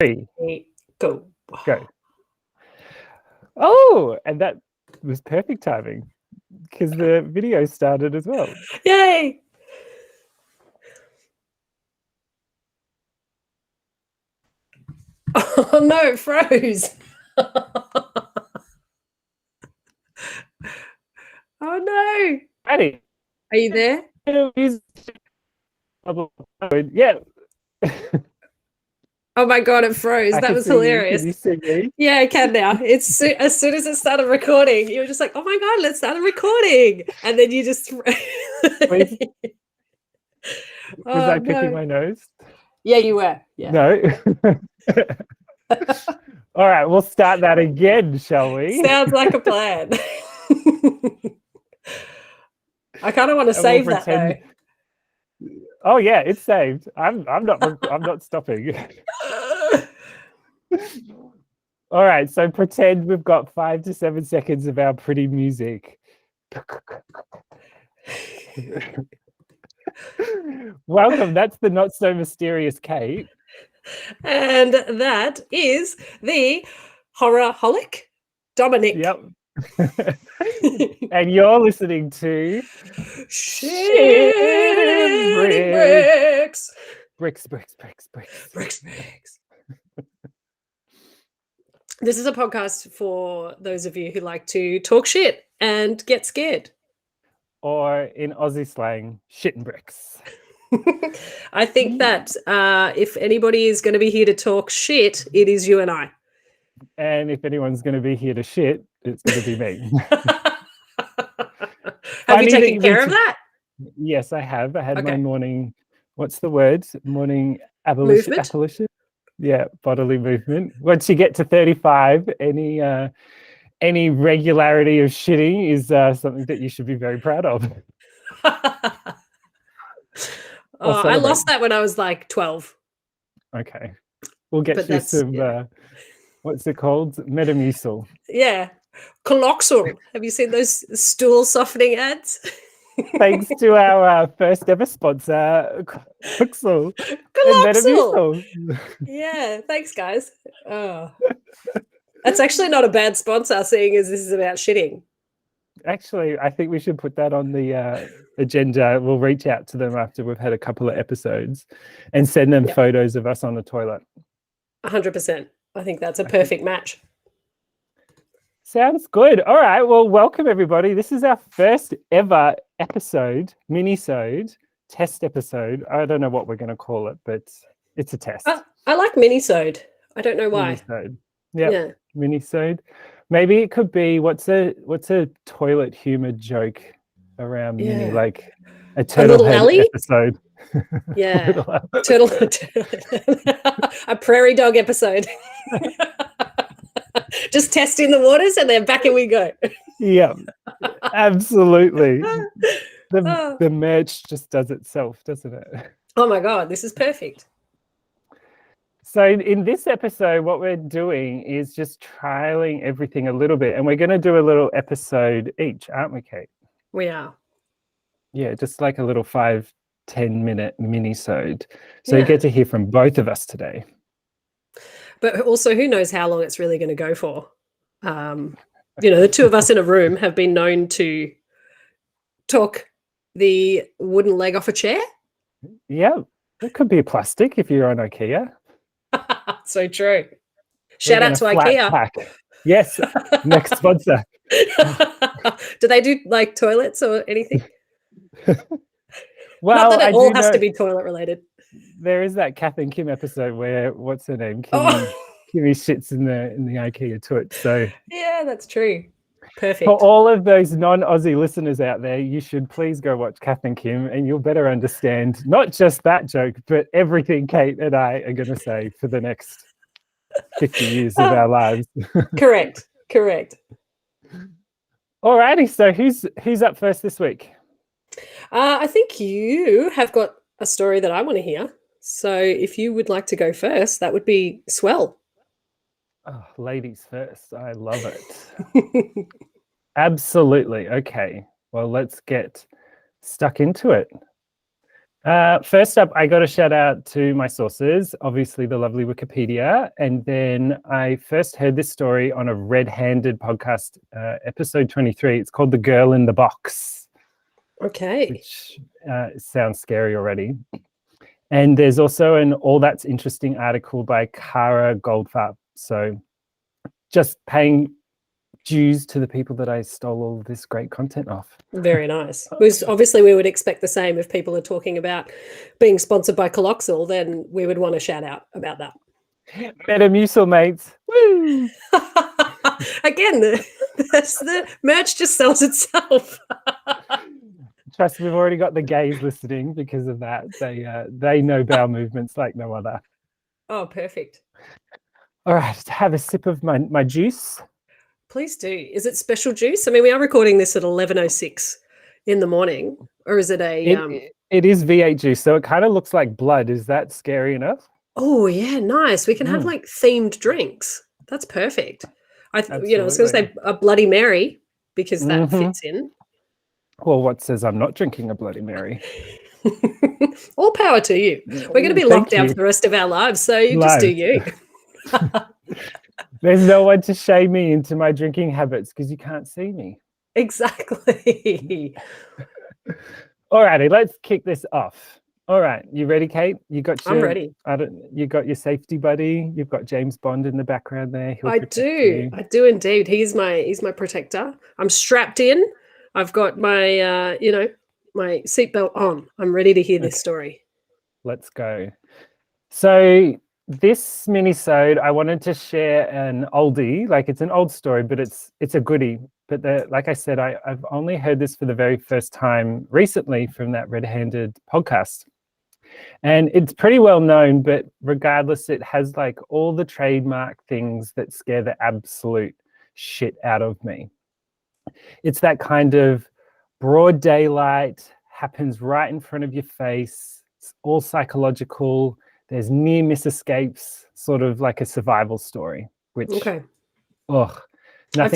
3, go. go. Oh, and that was perfect timing because the video started as well. Yay! Oh no, it froze. Oh no. Ready? Are you there? Yeah. Oh my god, it froze. That was hilarious. Can you see me? Yeah, I can now. It's as soon as it started recording, you were just like, "Oh my god, let's start recording," and then you just. Was I picking my nose? Yeah, you were. Yeah. No. All right, we'll start that again, shall we? Sounds like a plan. I kind of want to save that though. Oh yeah, it's saved. I'm not stopping. All right, so pretend we've got 5 to 7 seconds of our pretty music. Welcome. That's the not so mysterious Kate. And that is the horrorholic Dominic. Yep. And you're listening to Shit Bricks. Bricks. This is a podcast for those of you who like to talk shit and get scared. Or in Aussie slang, shit and bricks. I think that if anybody is going to be here to talk shit, it is you and I. And if anyone's going to be here to shit, it's going to be me. Have you taken care of that? Yes, I have. I had my morning, what's the word? Morning abolition? Yeah, bodily movement. Once you get to 35, any regularity of shitting is something that you should be very proud of. I lost that when I was like 12. Okay. We'll get you some, what's it called? Metamucil. Yeah. Coloxal. Have you seen those stool softening ads? Thanks to our first ever sponsor, Coloxal. Yeah, thanks, guys. Oh. That's actually not a bad sponsor, seeing as this is about shitting. Actually, I think we should put that on the agenda. We'll reach out to them after we've had a couple of episodes and send them photos of us on the toilet. 100%. I think that's a perfect match. Sounds good. All right. Well, welcome everybody. This is our first ever episode, mini-sode, test episode. I don't know what we're going to call it, but it's a test. I like mini-sode. I don't know why. Mini-sode. Yeah. Mini-sode. Maybe it could be what's a toilet humor joke around mini, like a turtle head episode. Yeah. turtle a prairie dog episode. Just testing the waters and then back in we go. Yeah, absolutely. The merch just does itself, doesn't it? Oh my God, this is perfect. So in this episode, what we're doing is just trialing everything a little bit. And we're going to do a little episode each, aren't we, Kate? We are. Yeah, just like a little 5-10 minute mini-sode. So you get to hear from both of us today. But also, who knows how long it's really going to go for? The two of us in a room have been known to talk the wooden leg off a chair. Yeah, it could be plastic if you're on IKEA. So true. Shout out to IKEA. Pack. Yes, next sponsor. Do they do like toilets or anything? Well, not that it all has to be toilet related. There is that Kath and Kim episode where what's her name? Kimmy shits in the IKEA toilet. So yeah, that's true. Perfect. For all of those non-Aussie listeners out there, you should please go watch Kath and Kim, and you'll better understand not just that joke, but everything Kate and I are going to say for the next 50 years of our lives. Correct. Alrighty, so who's up first this week? I think you have got a story that I want to hear. So if you would like to go first, that would be swell. Oh, ladies first. I love it. Absolutely. Okay. Well, let's get stuck into it. First up, I got to shout out to my sources, obviously the lovely Wikipedia. And then I first heard this story on a red-handed podcast, episode 23. It's called The Girl in the Box. Okay. Which sounds scary already. And there's also an All That's Interesting article by Kara Goldfarb. So just paying dues to the people that I stole all this great content off. Very nice. Because obviously we would expect the same if people are talking about being sponsored by Coloxal, then we would want to shout out about that. Metamucil, mates. Woo! Again, the merch just sells itself. Trust me, we've already got the gays listening because of that. They know bowel movements like no other. Oh, perfect. All right, have a sip of my juice. Please do. Is it special juice? I mean, we are recording this at 11:06 in the morning, or is it a? It is V8 juice, so it kind of looks like blood. Is that scary enough? Oh yeah, nice. We can have like themed drinks. That's perfect. I was going to say a Bloody Mary because that fits in. Well, what says I'm not drinking a Bloody Mary? All power to you. We're going to be locked down for the rest of our lives, so you just do you. There's no one to shame me into my drinking habits because you can't see me. Exactly. All righty, let's kick this off. All right, you ready, Kate? I'm ready. You got your safety buddy. You've got James Bond in the background there. I do indeed. He's my protector. I'm strapped in. I've got my my seatbelt on. I'm ready to hear this story. Let's go. So this mini-sode, I wanted to share an oldie. Like, it's an old story, but it's a goodie. But like I said, I've only heard this for the very first time recently from that red-handed podcast. And it's pretty well known, but regardless, it has like all the trademark things that scare the absolute shit out of me. It's that kind of broad daylight, happens right in front of your face. It's all psychological. There's near miss escapes, sort of like a survival story, which, nothing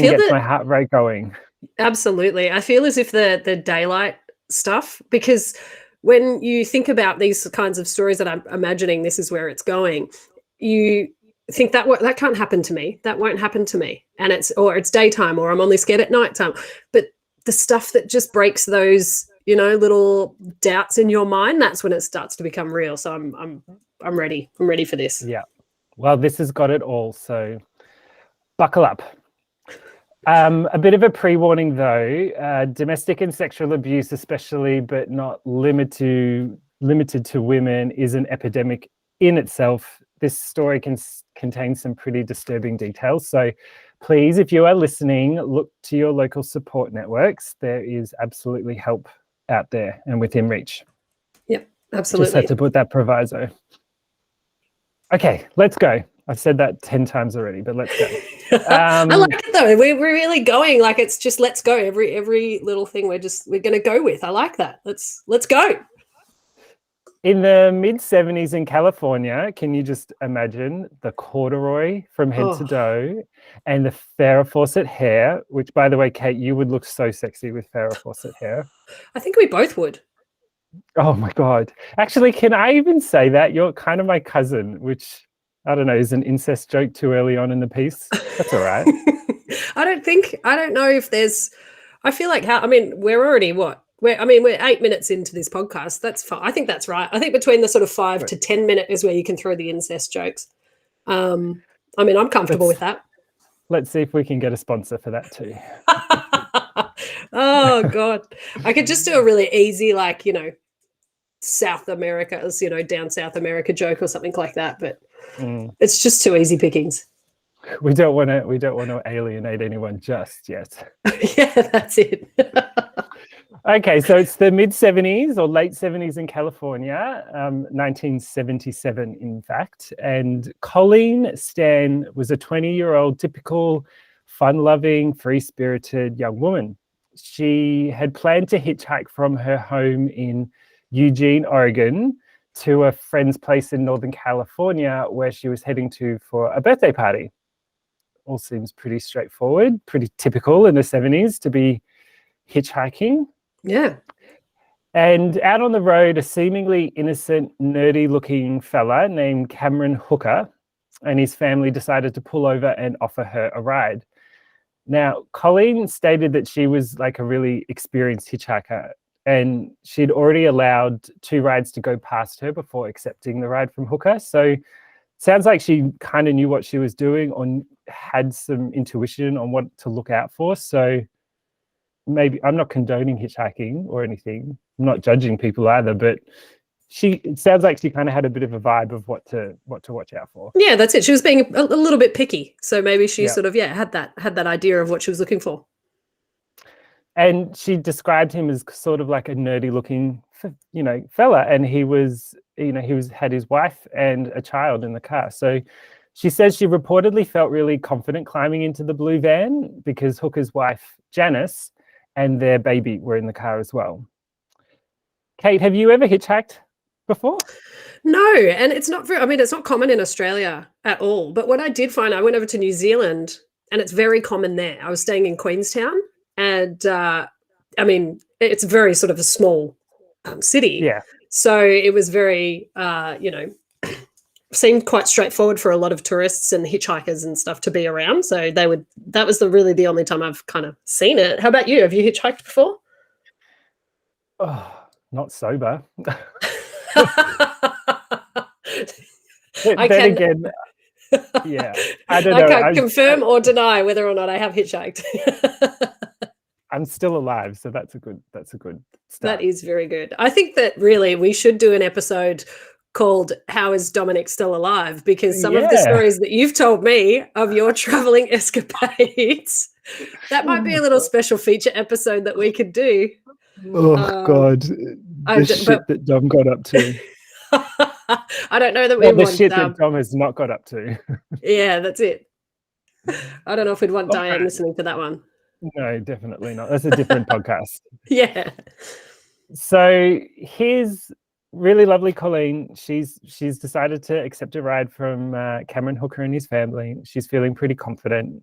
gets my heart rate going. Absolutely. I feel as if the daylight stuff, because when you think about these kinds of stories that I'm imagining this is where it's going, you think that can't happen to me. That won't happen to me. And it's daytime, or I'm only scared at nighttime. But the stuff that just breaks those, little doubts in your mind, that's when it starts to become real. So I'm ready. I'm ready for this. Yeah. Well, this has got it all. So buckle up. A bit of a pre-warning though, domestic and sexual abuse especially, but not limited to women, is an epidemic in itself. This story contains some pretty disturbing details. So please, if you are listening, look to your local support networks. There is absolutely help out there and within reach. Yep, absolutely. Just had to put that proviso. Okay, let's go. I've said that 10 times already, but let's go. I like it though. We're really going like it's just let's go. Every little thing we're going to go with. I like that. Let's go. In the mid-70s in California, can you just imagine the corduroy from head to toe and the Farrah Fawcett hair, which, by the way, Kate, you would look so sexy with Farrah Fawcett hair. I think we both would. Oh, my God. Actually, can I even say that? You're kind of my cousin, which, I don't know, is an incest joke too early on in the piece. That's all right. I don't know if there's, I feel like we're already what? We're 8 minutes into this podcast. That's fine. I think that's right. I think between the sort of 5 to 10 minute is where you can throw the incest jokes. I'm comfortable with that. Let's see if we can get a sponsor for that too. Oh God. I could just do a really easy, South America, down South America joke or something like that, but it's just too easy pickings. We don't want to alienate anyone just yet. Yeah, that's it. Okay, so it's the mid-70s or late 70s in California, 1977, in fact. And Colleen Stan was a 20-year-old, typical, fun-loving, free-spirited young woman. She had planned to hitchhike from her home in Eugene, Oregon, to a friend's place in Northern California where she was heading to for a birthday party. All seems pretty straightforward, pretty typical in the 70s to be hitchhiking. Yeah. And out on the road, a seemingly innocent, nerdy-looking fella named Cameron Hooker and his family decided to pull over and offer her a ride. Now, Colleen stated that she was like a really experienced hitchhiker and she'd already allowed 2 rides to go past her before accepting the ride from Hooker. So sounds like she kind of knew what she was doing or had some intuition on what to look out for. So maybe I'm not condoning hitchhiking or anything. I'm not judging people either, but it sounds like she kind of had a bit of a vibe of what to watch out for. Yeah, that's it. She was being a little bit picky. So maybe she Yeah. sort of, had that idea of what she was looking for. And she described him as sort of like a nerdy looking, fella. And he had his wife and a child in the car. So she says she reportedly felt really confident climbing into the blue van because Hooker's wife, Janice, and their baby were in the car as well. Kate, have you ever hitchhiked before? No, and it's not it's not common in Australia at all. But what I did find, I went over to New Zealand and it's very common there. I was staying in Queenstown and it's very sort of a small city. Yeah. So it was very, seemed quite straightforward for a lot of tourists and hitchhikers and stuff to be around. So that was really the only time I've kind of seen it. How about you? Have you hitchhiked before? Oh, not sober. I then again, yeah, I don't know. I can't confirm or deny whether or not I have hitchhiked. I'm still alive, so that's a good start. That is very good. I think that really we should do an episode called How is Dominic Still Alive? Because some of the stories that you've told me of your traveling escapades, that might be a little special feature episode that we could do. Oh God, the shit that Dom got up to. I don't know that we want the shit that Dom has not got up to. Yeah, that's it. I don't know if we'd want Diane listening to that one. No, definitely not. That's a different podcast. Yeah. So here's really lovely Colleen. She's decided to accept a ride from Cameron Hooker and his family. She's feeling pretty confident.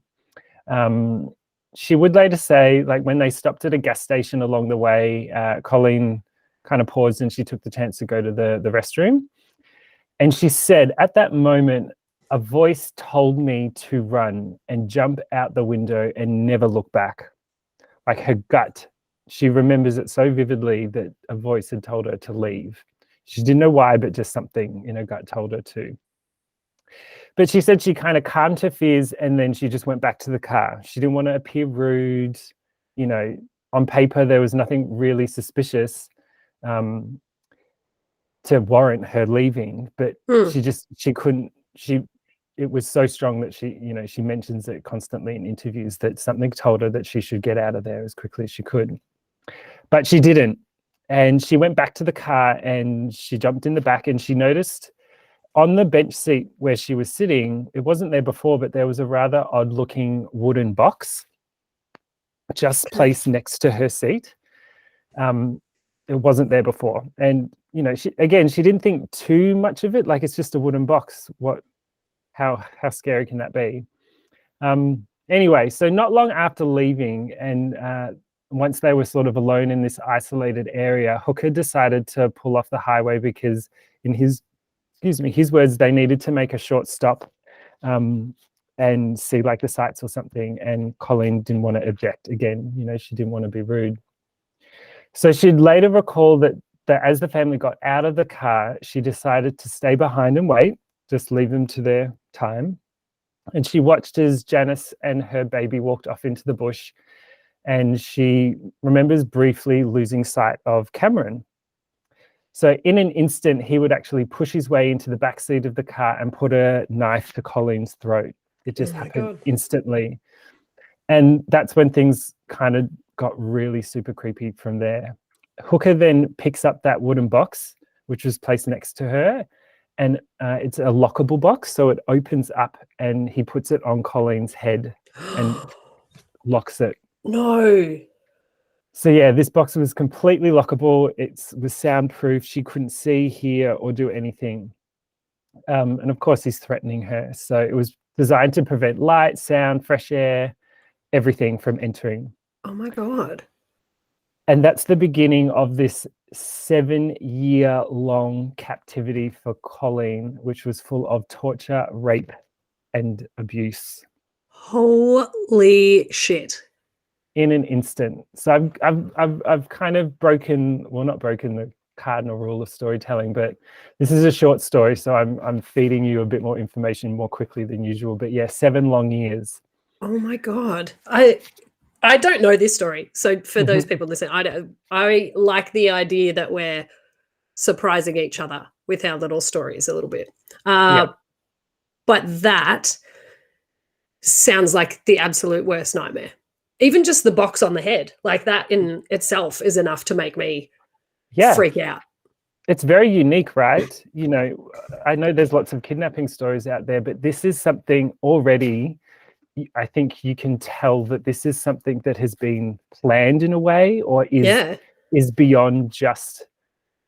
She would later say, like when they stopped at a gas station along the way, Colleen kind of paused and she took the chance to go to the restroom. And she said, at that moment, a voice told me to run and jump out the window and never look back. Like her gut, she remembers it so vividly that a voice had told her to leave. She didn't know why, but just something in her gut told her to. But she said she kind of calmed her fears and then she just went back to the car. She didn't want to appear rude. On paper, there was nothing really suspicious to warrant her leaving, but it was so strong that she mentions it constantly in interviews that something told her that she should get out of there as quickly as she could. But she didn't. And she went back to the car and she jumped in the back and she noticed on the bench seat where she was sitting, it wasn't there before, but there was a rather odd looking wooden box just placed next to her seat. It wasn't there before. And, she didn't think too much of it. Like, it's just a wooden box. How scary can that be? Anyway, so not long after leaving and once they were sort of alone in this isolated area, Hooker decided to pull off the highway because in his words, they needed to make a short stop and see like the sights or something. And Colleen didn't want to object again. She didn't want to be rude. So she'd later recall that as the family got out of the car, she decided to stay behind and wait, just leave them to their time. And she watched as Janice and her baby walked off into the bush. And she remembers briefly losing sight of Cameron. So in an instant, he would actually push his way into the back seat of the car and put a knife to Colleen's throat. It just happened instantly. And that's when things kind of got really super creepy from there. Hooker then picks up that wooden box, which was placed next to her, and it's a lockable box. So it opens up and he puts it on Colleen's head and locks it. No. So yeah, this box was completely lockable. It was soundproof. She couldn't see, hear, or do anything. And of course, he's threatening her. So it was designed to prevent light, sound, fresh air, everything from entering. Oh my God. And that's the beginning of this 7-year-long captivity for Colleen, which was full of torture, rape, and abuse. Holy shit. In an instant. So I've kind of broken, well, not broken the cardinal rule of storytelling, but this is a short story, so I'm feeding you a bit more information more quickly than usual. But yeah, 7 long years. Oh my God. I don't know this story. So for those people listening, I like the idea that we're surprising each other with our little stories a little bit. But that sounds like the absolute worst nightmare. Even just the box on the head, like that in itself is enough to make me freak out. It's very unique, right? You know, I know there's lots of kidnapping stories out there, but this is something already, I think you can tell that this is something that has been planned in a way, or is beyond just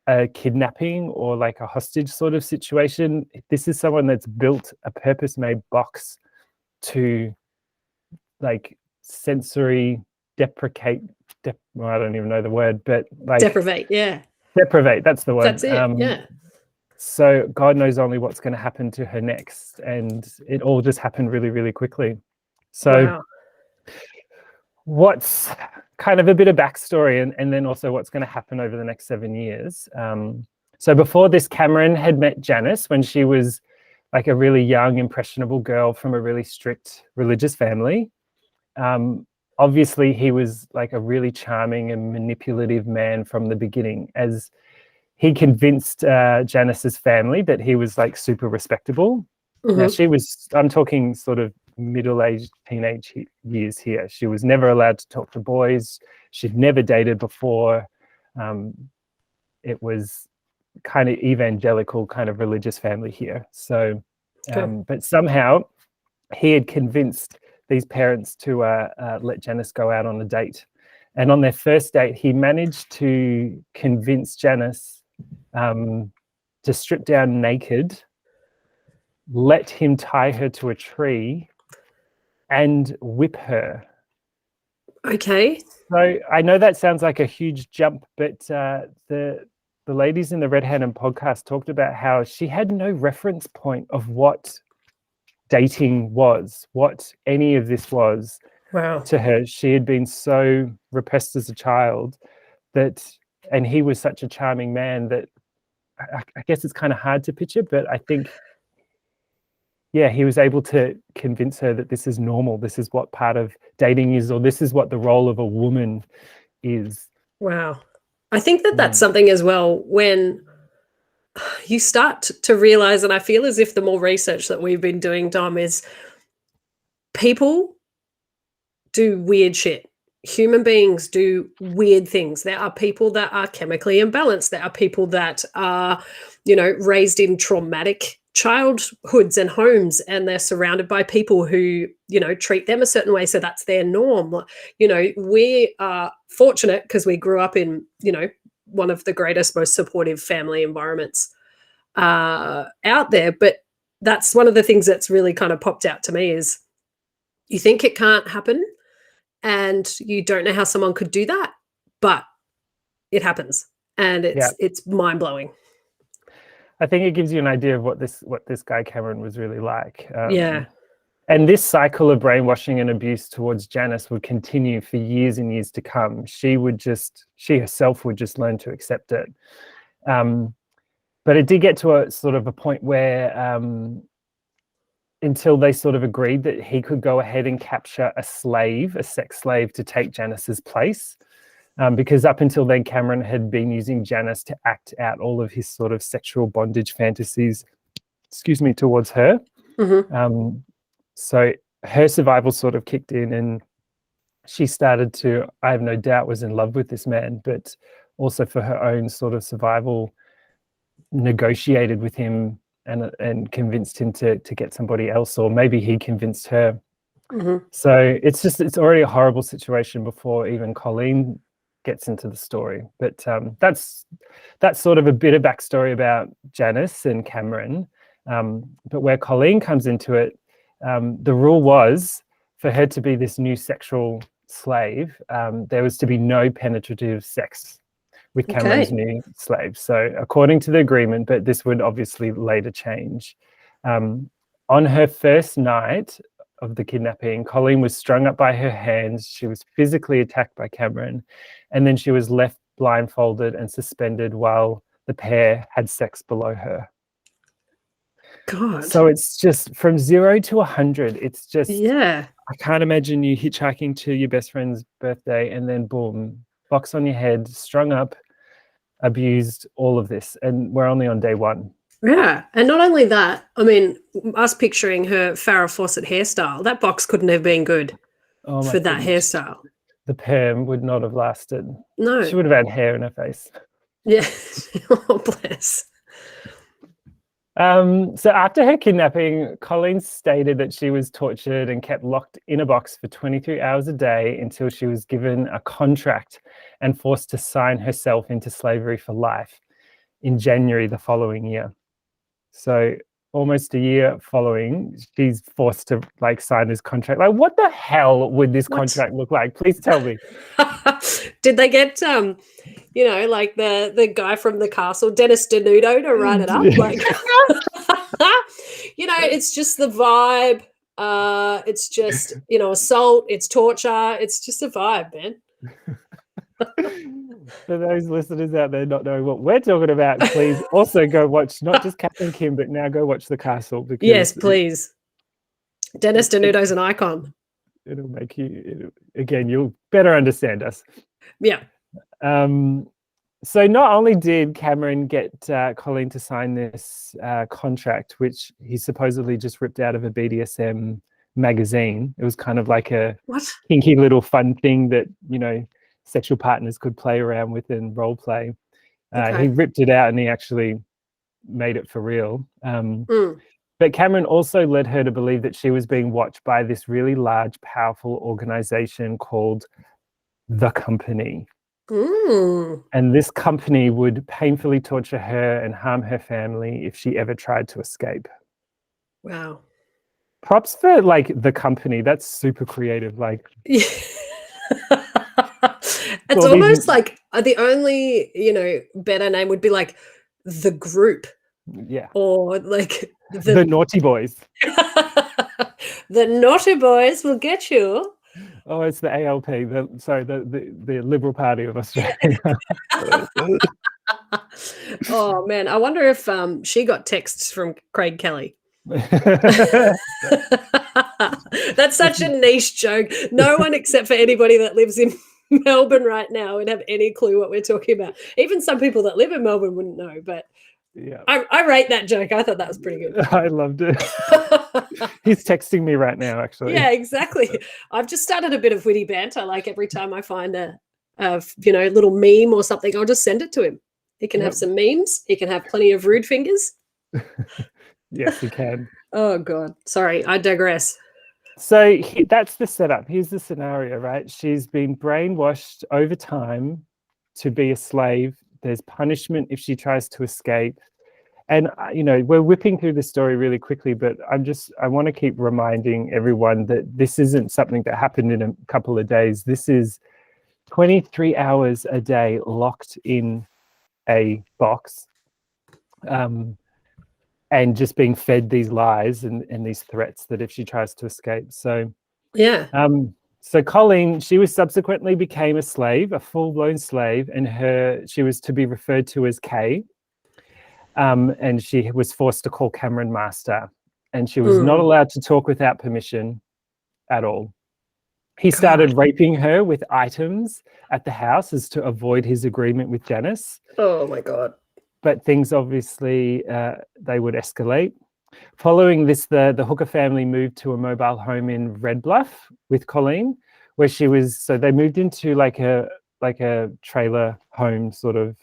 a kidnapping or like a hostage sort of situation. This is someone that's built a purpose-made box to like sensory deprivate, well, I don't even know the word, but like deprivate, that's the word. That's it. So God knows only what's going to happen to her next, and it all just happened really, really quickly. So what's kind of a bit of backstory, and then also what's going to happen over the next 7 years. So before this, Cameron had met Janice when she was like a really young, impressionable girl from a really strict religious family. Obviously, he was like a really charming and manipulative man from the beginning, as he convinced Janice's family that he was like super respectable. Now I'm talking sort of middle-aged teenage years here. She was never allowed to talk to boys. She'd never dated before. It was kind of evangelical, kind of religious family here. So, but somehow he had convinced these parents to let Janice go out on a date. And on their first date, he managed to convince Janice to strip down naked, let him tie her to a tree, and whip her. Okay. So I know that sounds like a huge jump, but the ladies in the Red Hand podcast talked about how she had no reference point of what dating was, what any of this was to her. She had been so repressed as a child that, and he was such a charming man that I guess it's kind of hard to picture, but I think, he was able to convince her that this is normal. This is what part of dating is, or this is what the role of a woman is. Wow. I think that that's something as well when you start to realize, and I feel as if the more research that we've been doing, Dom, is people do weird shit. Human beings do weird things. There are people that are chemically imbalanced. There are people that are, raised in traumatic childhoods and homes, and they're surrounded by people who, treat them a certain way. So that's their norm. We are fortunate because we grew up in, one of the greatest, most supportive family environments out there. But that's one of the things that's really kind of popped out to me is you think it can't happen and you don't know how someone could do that, but it happens, and it's mind-blowing. I think it gives you an idea of what this guy Cameron was really like. And this cycle of brainwashing and abuse towards Janice would continue for years and years to come. She herself would just learn to accept it. But it did get to a sort of a point where until they sort of agreed that he could go ahead and capture a sex slave to take Janice's place. Because up until then, Cameron had been using Janice to act out all of his sort of sexual bondage fantasies, towards her. So her survival sort of kicked in, and she started to, I have no doubt, was in love with this man, but also for her own sort of survival, negotiated with him and convinced him to get somebody else, or maybe he convinced her. So it's already a horrible situation before even Colleen gets into the story. But that's sort of a bit of backstory about Janice and Cameron. But where Colleen comes into it, the rule was for her to be this new sexual slave, there was to be no penetrative sex with Cameron's Okay. new slave. So according to the agreement, but this would obviously later change. On her first night of the kidnapping, Colleen was strung up by her hands. She was physically attacked by Cameron, and then she was left blindfolded and suspended while the pair had sex below her. God. So it's just from 0 to 100. It's just, Yeah. I can't imagine you hitchhiking to your best friend's birthday and then boom, box on your head, strung up, abused, all of this. And we're only on day 1. Yeah. And not only that, I mean, us picturing her Farrah Fawcett hairstyle, that box couldn't have been good Oh my for that goodness. hairstyle. The perm would not have lasted. No. She would have had hair in her face. Yeah. Oh, bless. So after her kidnapping, Colleen stated that she was tortured and kept locked in a box for 23 hours a day until she was given a contract and forced to sign herself into slavery for life in January the following year. So almost a year following, she's forced to like sign this contract. Like, what the hell would this contract look like? Please tell me. Did they get like the guy from the castle, Dennis Denudo, to write it up? Like, it's just the vibe. It's just, assault, it's torture, it's just a vibe, man. For those listeners out there not knowing what we're talking about, please also go watch not just Captain Kim, but now go watch The Castle. Because yes, please. Dennis Denudo's an icon. It'll make you, again, you'll better understand us. Yeah. So not only did Cameron get Colleen to sign this contract, which he supposedly just ripped out of a BDSM magazine. It was kind of like a kinky little fun thing that, sexual partners could play around with and role play. He ripped it out and he actually made it for real. But Cameron also led her to believe that she was being watched by this really large, powerful organization called The Company. And this company would painfully torture her and harm her family if she ever tried to escape. Wow. Props for like The Company. That's super creative. Like, it's almost like the only, better name would be like The Group. Yeah. Or like the Naughty Boys. The Naughty Boys will get you. Oh, it's the ALP. The Liberal Party of Australia. Oh man, I wonder if she got texts from Craig Kelly. That's such a niche joke. No one except for anybody that lives in Melbourne right now would have any clue what we're talking about. Even some people that live in Melbourne wouldn't know, but yeah, I rate that joke. I thought that was pretty good. I loved it. He's texting me right now, actually. Yeah, exactly. I've just started a bit of witty banter. Like every time I find a little meme or something, I'll just send it to him. He can have some memes. He can have plenty of rude fingers. Yes, he can. Oh God, sorry, I digress. So that's the setup. Here's the scenario, right? She's been brainwashed over time to be a slave. There's punishment if she tries to escape. And, we're whipping through the story really quickly, but I want to keep reminding everyone that this isn't something that happened in a couple of days. This is 23 hours a day locked in a box and just being fed these lies and these threats that if she tries to escape. So, yeah. So Colleen, she was subsequently became a slave, a full-blown slave, and she was to be referred to as Kay. And she was forced to call Cameron master, and she was not allowed to talk without permission at all. He started raping her with items at the house as to avoid his agreement with Janice. Oh my God. But things obviously, they would escalate. Following this, the Hooker family moved to a mobile home in Red Bluff with Colleen, where she was, so they moved into like a trailer home sort of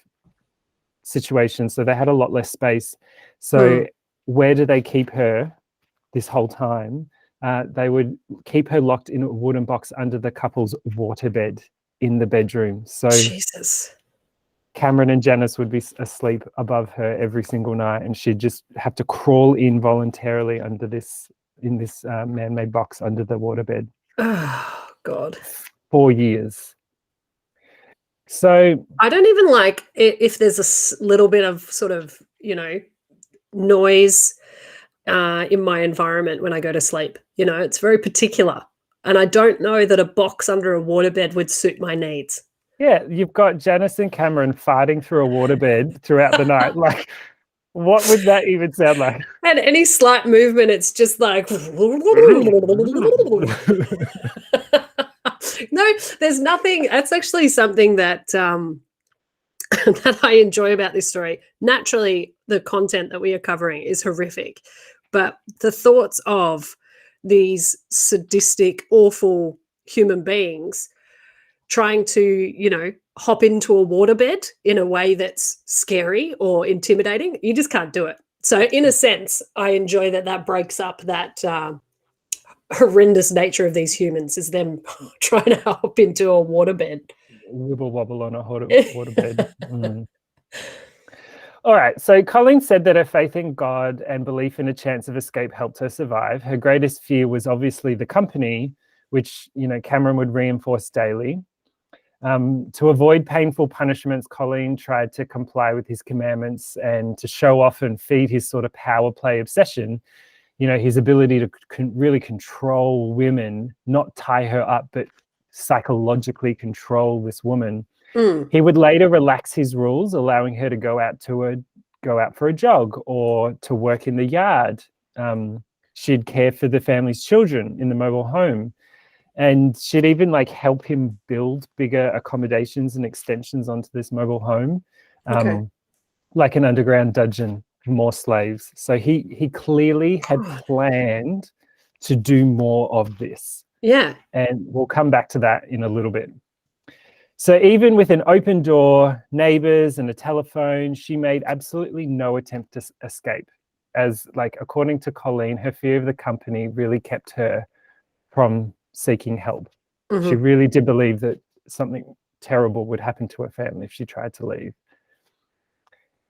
situation. So they had a lot less space. So where do they keep her this whole time? They would keep her locked in a wooden box under the couple's waterbed in the bedroom. So Jesus. Cameron and Janice would be asleep above her every single night, and she'd just have to crawl in voluntarily in this man-made box under the waterbed. Oh, God. 4 years. So I don't even like if there's a little bit of sort of, noise in my environment when I go to sleep. It's very particular. And I don't know that a box under a waterbed would suit my needs. yeah, you've got Janice and Cameron farting through a waterbed throughout the night. Like, what would that even sound like? And any slight movement, it's just like no, there's nothing. That's actually something that that I enjoy about this story. Naturally, the content that we are covering is horrific, but the thoughts of these sadistic, awful human beings trying to, hop into a waterbed in a way that's scary or intimidating, you just can't do it. So in a sense, I enjoy that breaks up that horrendous nature of these humans, is them trying to hop into a waterbed. Wibble wobble on a waterbed. All right. So Colleen said that her faith in God and belief in a chance of escape helped her survive. Her greatest fear was obviously the company, which, Cameron would reinforce daily. To avoid painful punishments, Colleen tried to comply with his commandments and to show off and feed his sort of power play obsession, his ability to really control women, not tie her up, but psychologically control this woman. He would later relax his rules, allowing her to go out for a jog or to work in the yard. She'd care for the family's children in the mobile home, and she'd even help him build bigger accommodations and extensions onto this mobile home, like an underground dungeon, more slaves. So he clearly had planned to do more of this. Yeah. And we'll come back to that in a little bit. So even with an open door, neighbors, and a telephone, she made absolutely no attempt to escape. As according to Colleen, her fear of the company really kept her from seeking help. She really did believe that something terrible would happen to her family if she tried to leave.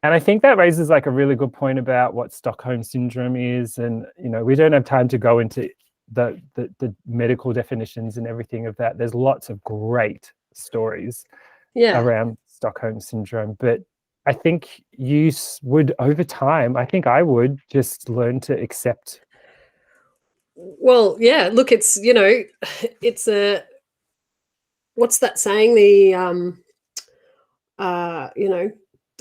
And I think that raises a really good point about what Stockholm syndrome is. And, we don't have time to go into the medical definitions and everything of that. There's lots of great stories around Stockholm syndrome, but I think you would, over time, I think I would just learn to accept. Well, yeah, look, it's, it's a, what's that saying? The,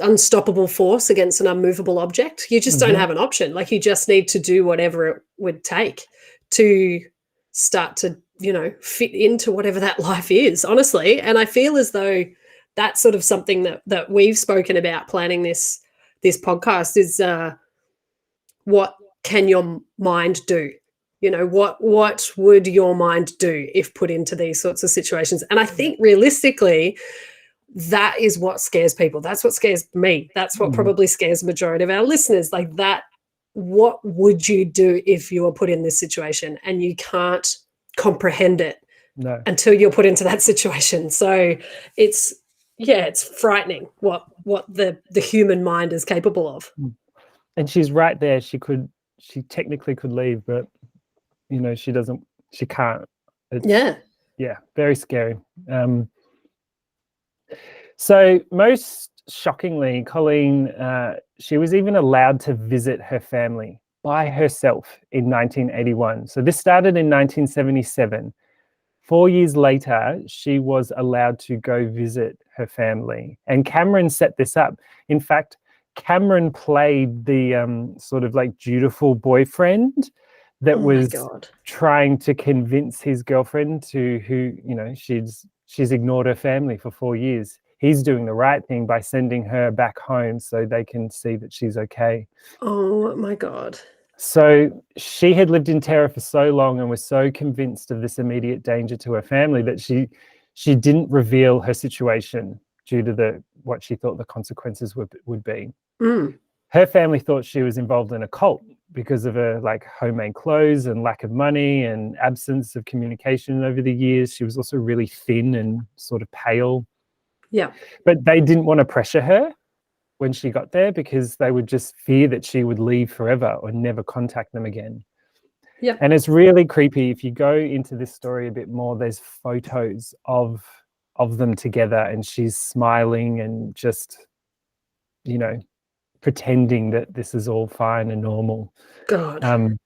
unstoppable force against an unmovable object. You just don't have an option. You just need to do whatever it would take to start to, fit into whatever that life is, honestly. And I feel as though that's sort of something that we've spoken about planning this podcast is what can your mind do? What would your mind do if put into these sorts of situations? And I think realistically, that is what scares people. That's what scares me. That's what probably scares the majority of our listeners. That, what would you do if you were put in this situation? And you can't comprehend it until you're put into that situation. So it's frightening what the human mind is capable of. And she's right there. She technically could leave, but she can't. Very scary. So most shockingly, Colleen, she was even allowed to visit her family by herself in 1981. So this started in 1977. 4 years later, she was allowed to go visit her family. And Cameron set this up. In fact, Cameron played the sort of dutiful boyfriend that was trying to convince his girlfriend who she's ignored her family for 4 years. He's doing the right thing by sending her back home so they can see that she's okay. Oh my God. So she had lived in terror for so long and was so convinced of this immediate danger to her family that she didn't reveal her situation due to what she thought the consequences would be. Her family thought she was involved in a cult because of her homemade clothes and lack of money and absence of communication over the years. She was also really thin and sort of pale. Yeah. But they didn't want to pressure her when she got there because they would just fear that she would leave forever or never contact them again. Yeah. And it's really creepy. If you go into this story a bit more, there's photos of of them together, and she's smiling and just, pretending that this is all fine and normal. God.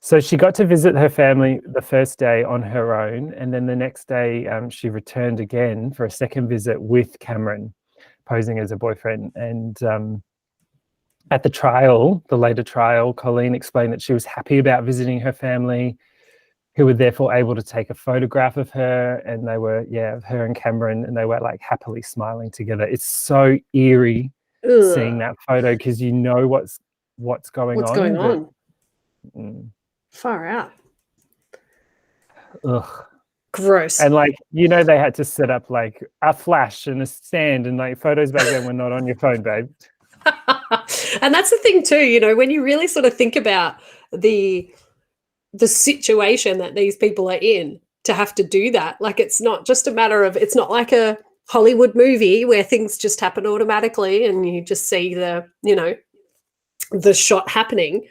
So she got to visit her family the first day on her own, and then the next day she returned again for a second visit with Cameron, posing as a boyfriend. And at the later trial, Colleen explained that she was happy about visiting her family, who were therefore able to take a photograph of her, and they were, her and Cameron, and they were like happily smiling together. It's so eerie seeing that photo, because you know what's going on. What's going on? Mm. Far out. Ugh. Gross. And they had to set up like a flash and a stand, and like photos back then were not on your phone, babe. And that's the thing too, when you really sort of think about the situation that these people are in, to have to do that, like, it's not just a matter of, it's not like a Hollywood movie where things just happen automatically and you just see the shot happening.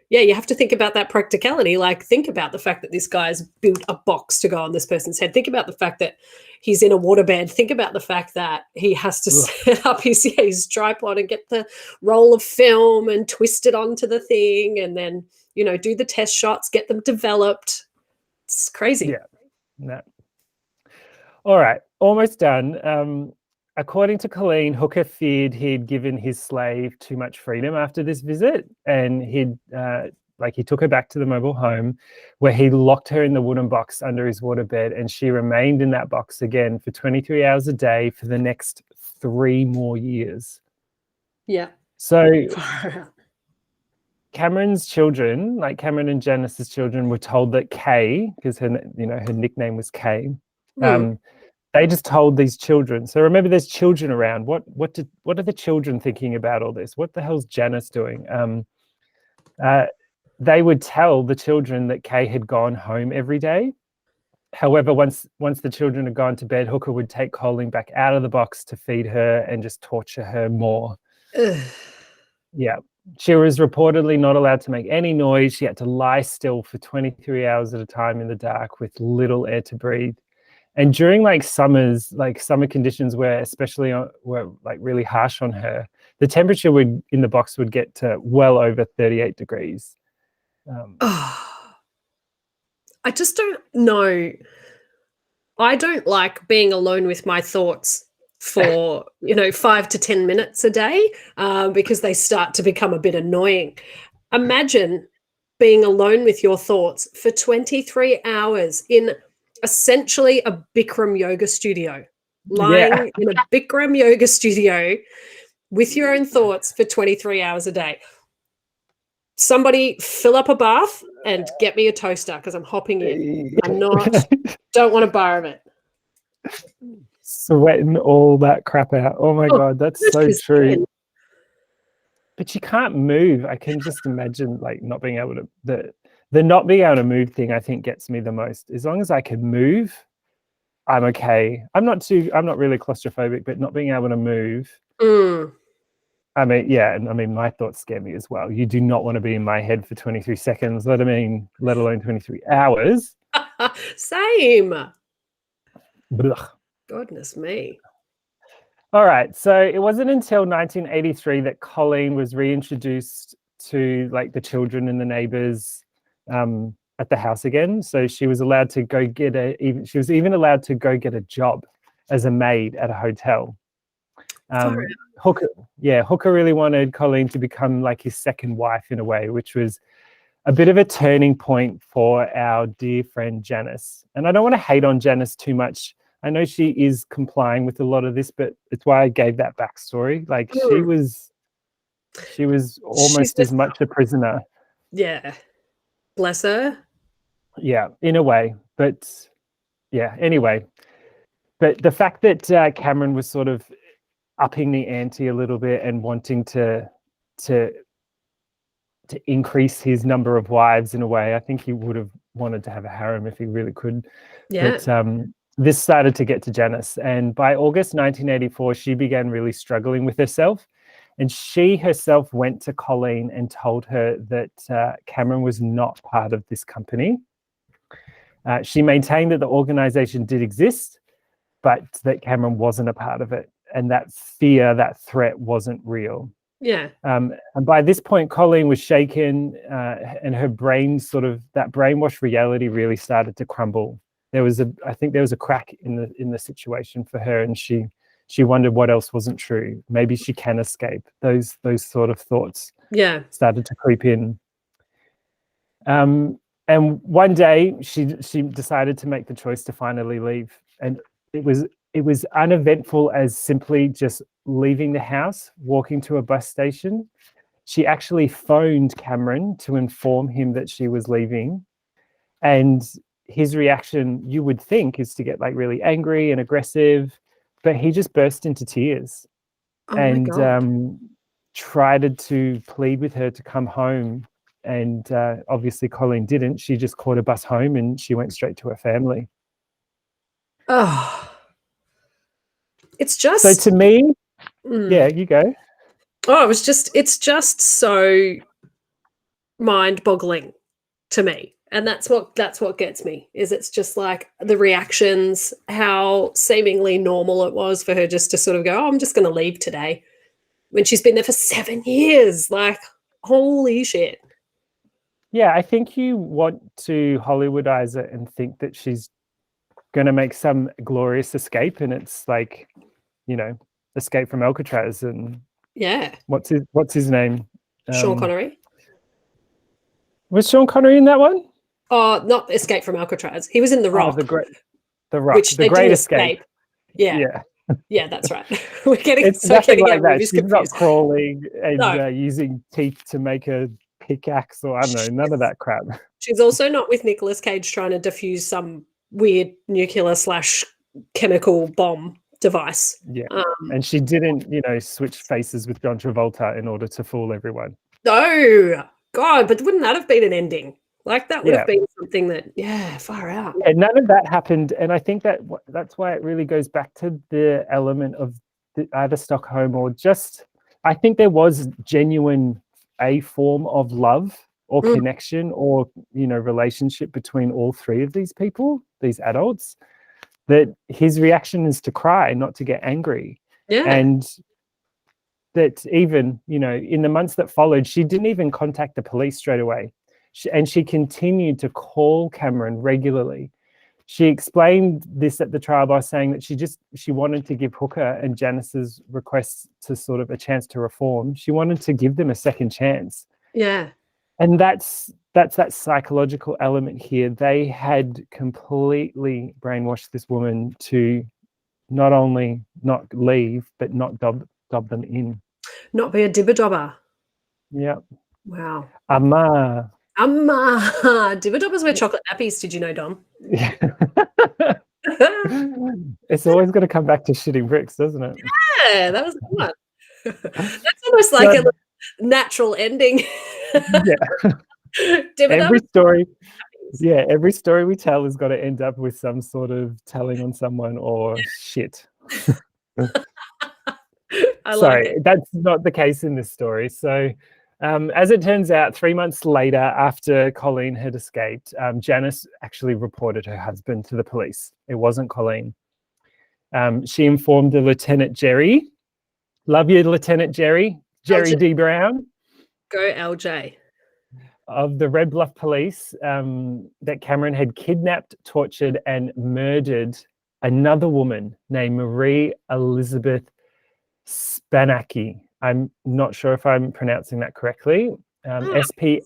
Yeah, you have to think about that practicality. Like, think about the fact that this guy's built a box to go on this person's head. Think about the fact that he's in a waterbed. Think about the fact that he has to set up his tripod and get the roll of film and twist it onto the thing, and then, do the test shots, get them developed. It's crazy. Yeah. No. All right, almost done. According to Colleen, Hooker feared he'd given his slave too much freedom after this visit, and he took her back to the mobile home, where he locked her in the wooden box under his waterbed, and she remained in that box again for 23 hours a day for the next 3 more years. Yeah. So Cameron's children, like Cameron and Janice's children, were told that Kay, because her nickname was Kay, they just told these children. So remember, there's children around. What are the children thinking about all this? What the hell's Janice doing? They would tell the children that Kay had gone home every day. However, once the children had gone to bed, Hooker would take Colleen back out of the box to feed her and just torture her more. Ugh. Yeah. She was reportedly not allowed to make any noise. She had to lie still for 23 hours at a time in the dark with little air to breathe. And during summer conditions were really harsh on her, the temperature in the box would get to well over 38 degrees. I just don't know. I don't like being alone with my thoughts for 5 to 10 minutes a day, because they start to become a bit annoying. Imagine being alone with your thoughts for 23 hours in essentially a Bikram yoga studio, lying in a Bikram yoga studio with your own thoughts for 23 hours a day. Somebody fill up a bath and get me a toaster, because I'm hopping in. Don't want a bar of it. Sweating all that crap out. Oh my God, that's so true. But you can't move. I can just imagine not being able to, the not being able to move thing, I think, gets me the most. As long as I can move, I'm okay. I'm not really claustrophobic, but not being able to move. I mean, my thoughts scare me as well. You do not want to be in my head for 23 seconds, let alone 23 hours. Same. Blech. Goodness me. All right. So it wasn't until 1983 that Colleen was reintroduced to the children and the neighbors at the house again. So she was allowed to go she was even allowed to go get a job as a maid at a hotel. Hooker really wanted Colleen to become his second wife in a way, which was a bit of a turning point for our dear friend Janice. And I don't want to hate on Janice too much. I know she is complying with a lot of this, but it's why I gave that backstory. She was almost as much a prisoner. Yeah. Bless her. Yeah, in a way. But yeah, anyway. But the fact that Cameron was sort of upping the ante a little bit and wanting to increase his number of wives in a way, I think he would have wanted to have a harem if he really could. Yeah. But this started to get to Janice, and by August 1984, she began really struggling with herself, and she herself went to Colleen and told her that Cameron was not part of this company. She maintained that the organization did exist, but that Cameron wasn't a part of it. And that fear, that threat wasn't real. Yeah. And by this point, Colleen was shaken, and her brain that brainwashed reality really started to crumble. I think there was a crack in the situation for her, and she wondered what else wasn't true. Maybe she can escape. Those sort of thoughts started to creep in. And one day she decided to make the choice to finally leave, and it was uneventful as simply just leaving the house, walking to a bus station. She actually phoned Cameron to inform him that she was leaving, and his reaction, you would think, is to get like really angry and aggressive, but he just burst into tears and tried to plead with her to come home. And obviously Colleen didn't. She just caught a bus home and she went straight to her family. Oh, it's just... So to me, yeah, you go. Oh, it's just so mind-boggling to me. And that's what gets me, is it's just like the reactions, how seemingly normal it was for her just to sort of go, oh, I'm just going to leave today, when she's been there for 7 years. Like, holy shit. Yeah, I think you want to Hollywoodize it and think that she's going to make some glorious escape, and it's like, Escape from Alcatraz, and what's his name? Sean Connery. Was Sean Connery in that one? Oh, not Escape from Alcatraz. He was in The Rock. The Rock. Which The Great Escape. Yeah. Yeah, that's right. We're getting it's nothing like that. She's not crawling and using teeth to make a pickaxe, or I don't know, none of that crap. She's also not with Nicolas Cage trying to defuse some weird nuclear/chemical bomb device. Yeah. And she didn't, switch faces with John Travolta in order to fool everyone. No. God, but wouldn't that have been an ending? Like, that would have been something that, far out. Yeah, none of that happened. And I think that's why it really goes back to the element of either Stockholm or just, I think there was genuine a form of love or connection or, relationship between all three of these people, these adults, that his reaction is to cry, not to get angry. Yeah. And that even, in the months that followed, she didn't even contact the police straight away. And she continued to call Cameron regularly. She explained this at the trial by saying that she wanted to give Hooker and Janice's requests to sort of a chance to reform. She wanted to give them a second chance. Yeah. And that's that psychological element here. They had completely brainwashed this woman to not only not leave, but not dob them in. Not be a dibber-dobber. Yeah. Wow. Amma. Dibber-dobbers wear chocolate nappies, did you know, Dom? Yeah. It's always going to come back to shitting bricks, doesn't it? Yeah, that was a good one. That's almost like a natural ending. Yeah. Every story we tell has got to end up with some sort of telling on someone or shit. Sorry, that's not the case in this story. So as it turns out, 3 months later, after Colleen had escaped, Janice actually reported her husband to the police. It wasn't Colleen. She informed the Lieutenant Jerry. Love you, Lieutenant Jerry. Jerry D. Brown. Go LJ. Of the Red Bluff Police, that Cameron had kidnapped, tortured, and murdered another woman named Marie Elizabeth Spanacki. I'm not sure if I'm pronouncing that correctly. Spanhake,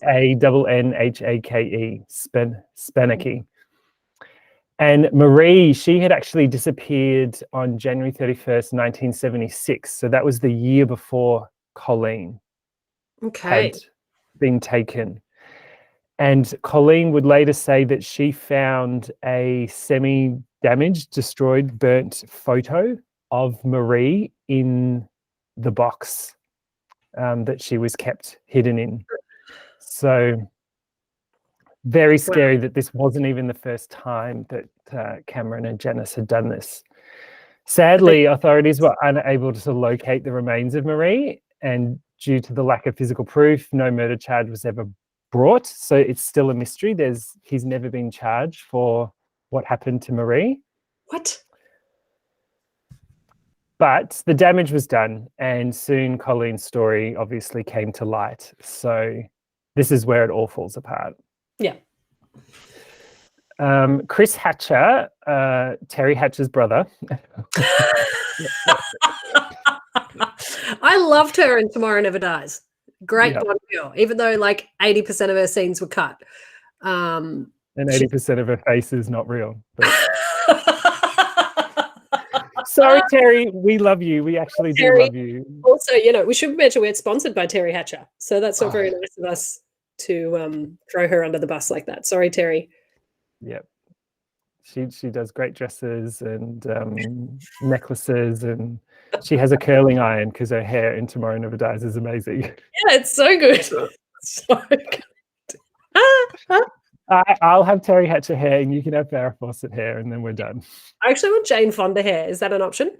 Spanacki. And Marie, she had actually disappeared on January 31st, 1976. So that was the year before Colleen had been taken. And Colleen would later say that she found a semi-damaged, destroyed, burnt photo of Marie in the box that she was kept hidden in. So very scary that this wasn't even the first time that Cameron and Janice had done this. Sadly, authorities were unable to locate the remains of Marie, and due to the lack of physical proof, no murder charge was ever brought. So it's still a mystery. He's never been charged for what happened to Marie. What? But the damage was done, and soon Colleen's story obviously came to light. So this is where it all falls apart. Yeah. Chris Hatcher, Terry Hatcher's brother. I loved her in Tomorrow Never Dies. Great Yep. blonde girl, even though like 80% of her scenes were cut. And 80% of her face is not real. But... Sorry, Terry, we love you. We actually do love you. Also, we should mention we're sponsored by Terry Hatcher. So that's not very nice of us to throw her under the bus like that. Sorry, Terry. Yep. She does great dresses and necklaces, and she has a curling iron because her hair in Tomorrow Never Dies is amazing. Yeah, it's so good. So good. I'll have Terry Hatcher hair and you can have Farrah Fawcett hair, and then we're done. I actually want Jane Fonda hair. Is that an option?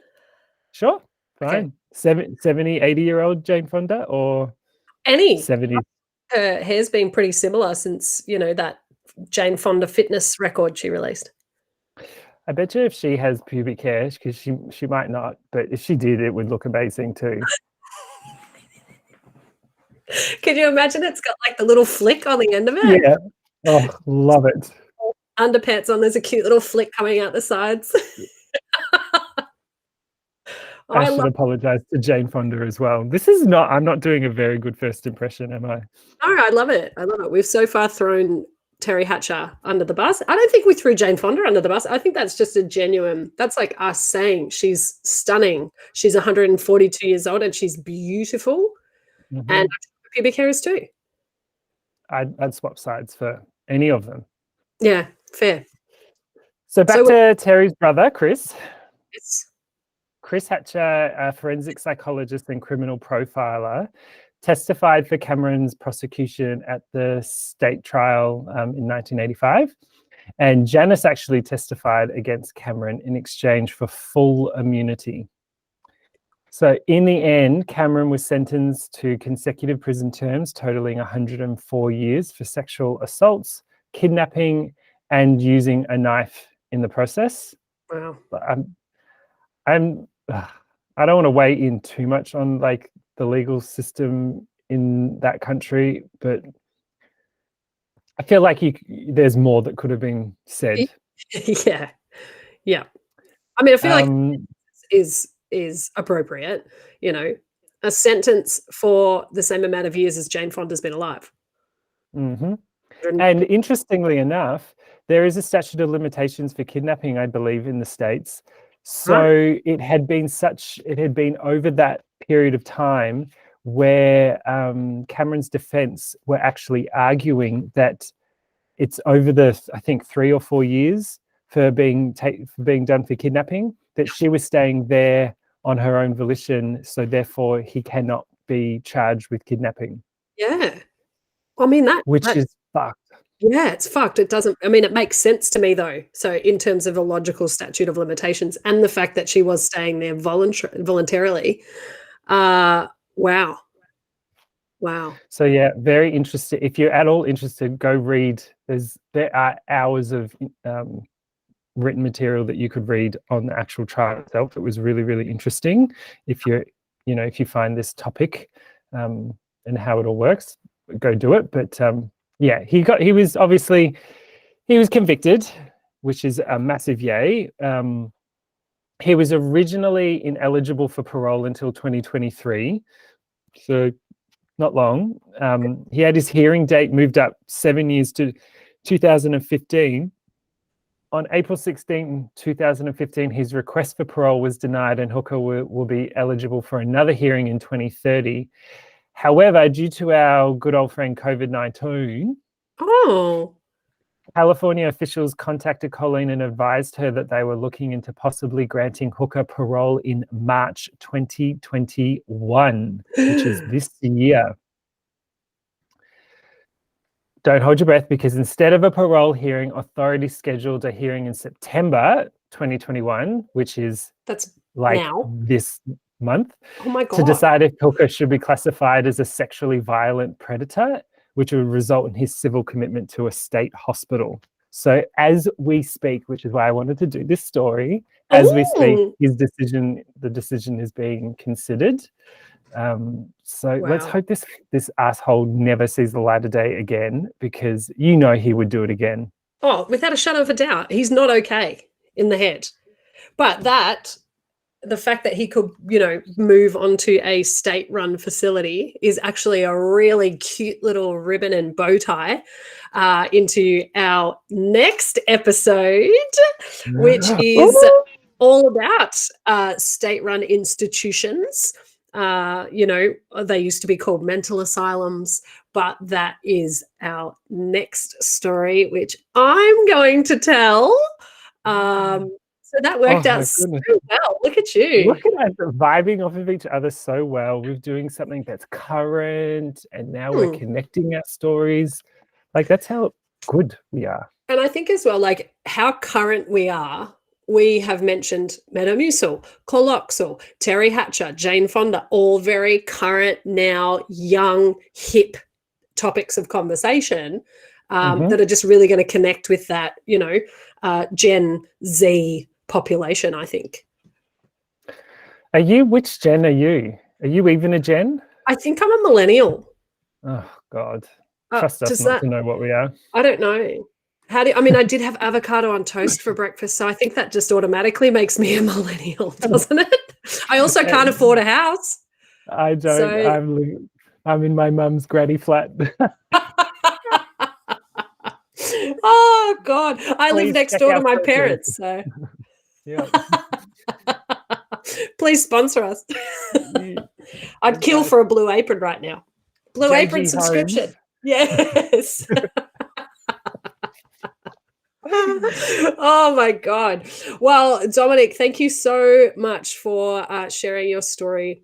Sure, fine. Okay. 70, 80-year-old Jane Fonda or any 70? Her hair's been pretty similar since, that Jane Fonda fitness record she released. I bet you if she has pubic hair, because she might not, but if she did, it would look amazing too. Can you imagine it's got like the little flick on the end of it? Yeah. Oh, love it. Underpants on, there's a cute little flick coming out the sides. I should apologize to Jane Fonda as well. I'm not doing a very good first impression, am I? No, I love it. We've so far thrown Terry Hatcher under the bus. I don't think we threw Jane Fonda under the bus. I think that's just that's like us saying she's stunning. She's 142 years old and she's beautiful. Mm-hmm. And pubic hair is too. I'd swap sides for any of them. Yeah, fair. So back to Terry's brother, Chris. Yes. Chris Hatcher, a forensic psychologist and criminal profiler, testified for Cameron's prosecution at the state trial in 1985. And Janice actually testified against Cameron in exchange for full immunity. So in the end, Cameron was sentenced to consecutive prison terms totaling 104 years for sexual assaults, kidnapping, and using a knife in the process. Wow. But I don't want to weigh in too much on like the legal system in that country, but I feel like there's more that could have been said. Yeah. I mean, I feel like is appropriate. A sentence for the same amount of years as Jane Fonda's been alive. Mm-hmm. And interestingly enough, there is a statute of limitations for kidnapping, I believe, in the States. So it had been over that period of time where Cameron's defense were actually arguing that it's over I think 3 or 4 years for being done for kidnapping, that she was staying there on her own volition, so therefore he cannot be charged with kidnapping. Yeah. I mean, which is fucked. Yeah, it's fucked. It doesn't, it makes sense to me though. So in terms of a logical statute of limitations and the fact that she was staying there voluntarily, wow. So yeah, very interested. If you're at all interested, go read. There are hours of written material that you could read on the actual trial itself. It was really, really interesting. If you find this topic and how it all works, go do it. But yeah, he was convicted, which is a massive yay. He was originally ineligible for parole until 2023, so not long. He had his hearing date moved up 7 years to 2015. On April 16, 2015, his request for parole was denied and Hooker will be eligible for another hearing in 2030. However, due to our good old friend COVID-19, California officials contacted Colleen and advised her that they were looking into possibly granting Hooker parole in March 2021, which is this year. Don't hold your breath, because instead of a parole hearing, authorities scheduled a hearing in September 2021, which is this month, to decide if Hooker should be classified as a sexually violent predator, which would result in his civil commitment to a state hospital. So as we speak, which is why I wanted to do this story, as we speak, the decision is being considered. So let's hope this asshole never sees the light of day again, because you know he would do it again. Oh, without a shadow of a doubt. He's not okay in the head. But the fact that he could, move onto a state-run facility is actually a really cute little ribbon and bow tie into our next episode, which is all about state-run institutions. They used to be called mental asylums, but that is our next story, which I'm going to tell. So that worked out so well. Look at you. Look at us vibing off of each other so well. We're doing something that's current, and now we're connecting our stories. Like, that's how good we are. And I think as well, like, how current we are. We have mentioned Metamucil, Coloxal, Terry Hatcher, Jane Fonda, all very current now, young, hip topics of conversation that are just really going to connect with that, Gen Z population, I think. Which gen are you? Are you even a gen? I think I'm a millennial. Oh, God. Trust us not to know what we are. I don't know. I did have avocado on toast for breakfast, so I think that just automatically makes me a millennial, doesn't it? I also can't afford a house. I don't. So... I'm in my mum's granny flat. Oh, God. I live next door to my parents, so... Yeah. Please sponsor us. I'd kill for a Blue Apron right now. Blue Apron subscription. Home. Yes. Oh my God. Well, Dominic, thank you so much for sharing your story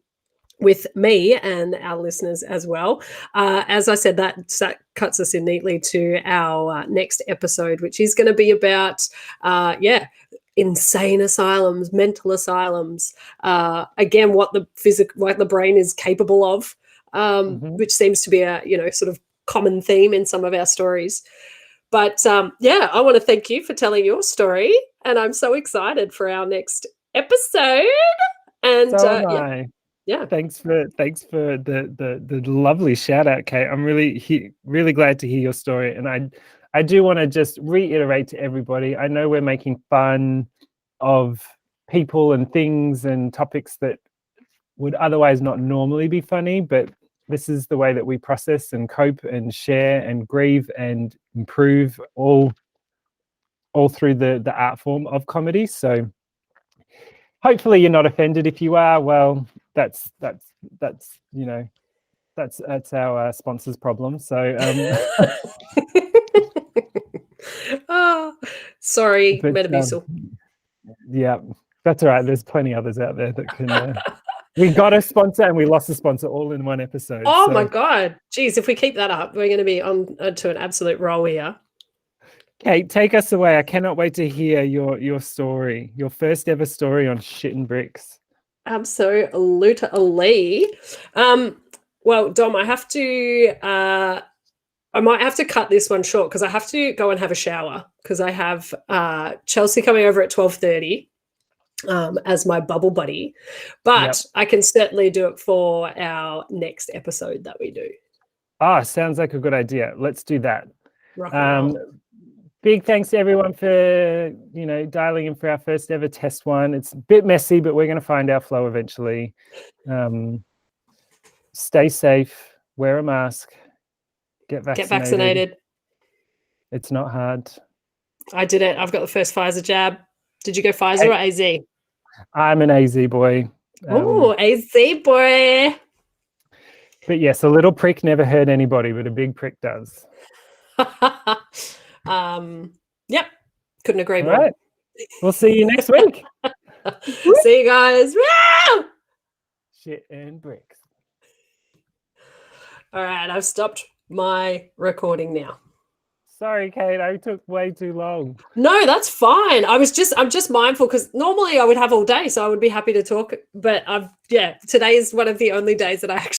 with me and our listeners as well. As I said, that cuts us in neatly to our next episode, which is going to be about, insane asylums, mental asylums. Again, what the brain is capable of, which seems to be a sort of common theme in some of our stories. But I want to thank you for telling your story, and I'm so excited for our next episode. And so am I. Yeah, thanks for the lovely shout out, Kate. I'm really glad to hear your story, and I do want to just reiterate to everybody. I know we're making fun of people and things and topics that would otherwise not normally be funny, but this is the way that we process and cope and share and grieve and improve all through the art form of comedy. So hopefully you're not offended. If you are, well, that's our sponsor's problem. So oh, sorry, Metamucil. Yeah, that's all right. There's plenty others out there that can. We got a sponsor and we lost a sponsor all in one episode. Oh my God. Geez, if we keep that up, we're going to be on to an absolute roll here. Kate, take us away. I cannot wait to hear your story, your first ever story on Shit and Bricks. Absolutely. Well, Dom, I might have to cut this one short because I have to go and have a shower because I have Chelsea coming over at 12:30. As my bubble buddy, but I can certainly do it for our next episode that we do. Sounds like a good idea. Let's do that. Big thanks to everyone for dialing in for our first ever test one. It's a bit messy, but we're going to find our flow eventually. Stay safe, wear a mask, get vaccinated. It's not hard. I did it. I've got the first Pfizer jab. Did you go Pfizer or AZ? I'm an AZ boy. AZ boy. But yes, a little prick never hurt anybody, but a big prick does. Yep. Couldn't agree more. All right. We'll see you next week. See you guys. Shit and bricks. All right. I've stopped my recording now. Sorry, Kate, I took way too long. No, that's fine. I'm just mindful because normally I would have all day, so I would be happy to talk. But today is one of the only days that I actually